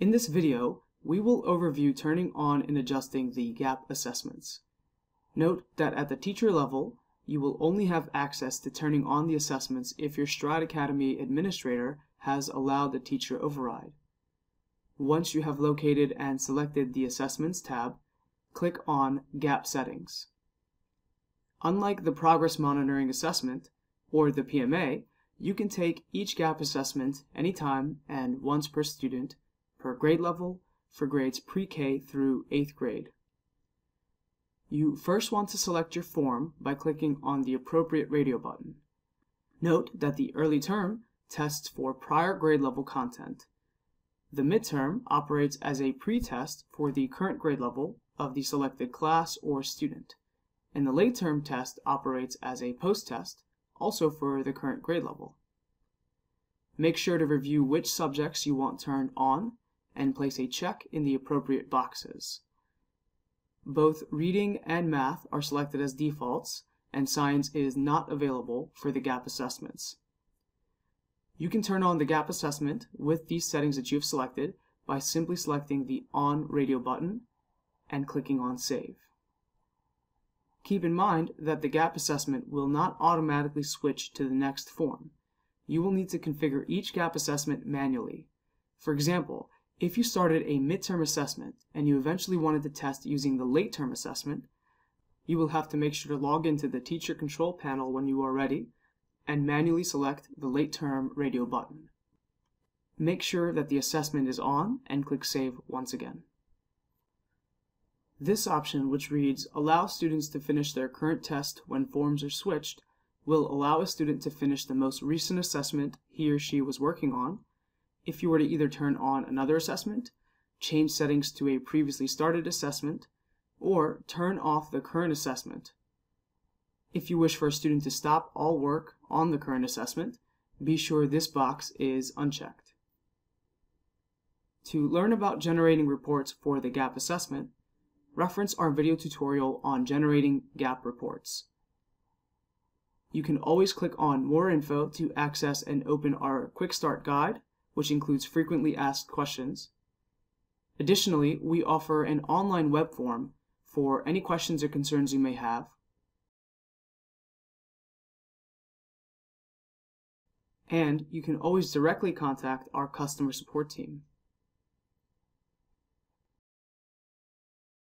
In this video, we will overview turning on and adjusting the gap assessments. Note that at the teacher level, you will only have access to turning on the assessments if your Stride Academy administrator has allowed the teacher override. Once you have located and selected the Assessments tab, click on Gap Settings. Unlike the Progress Monitoring Assessment, or the PMA, you can take each gap assessment anytime and once per student, per grade level, for grades pre-K through 8th grade. You first want to select your form by clicking on the appropriate radio button. Note that the early term tests for prior grade level content. The midterm operates as a pre-test for the current grade level of the selected class or student, and the late term test operates as a post-test, also for the current grade level. Make sure to review which subjects you want turned on and place a check in the appropriate boxes. Both reading and math are selected as defaults, and science is not available for the gap assessments. You can turn on the gap assessment with these settings that you have selected by simply selecting the On Radio button and clicking on Save. Keep in mind that the gap assessment will not automatically switch to the next form. You will need to configure each gap assessment manually. For example, if you started a midterm assessment and you eventually wanted to test using the late term assessment, you will have to make sure to log into the teacher control panel when you are ready and manually select the late term radio button. Make sure that the assessment is on and click Save once again. This option, which reads Allow students to finish their current test when forms are switched, will allow a student to finish the most recent assessment he or she was working on if you were to either turn on another assessment, change settings to a previously started assessment, or turn off the current assessment. If you wish for a student to stop all work on the current assessment, be sure this box is unchecked. To learn about generating reports for the gap assessment, reference our video tutorial on generating gap reports. You can always click on More Info to access and open our Quick Start Guide, which includes frequently asked questions. Additionally, we offer an online web form for any questions or concerns you may have. And you can always directly contact our customer support team.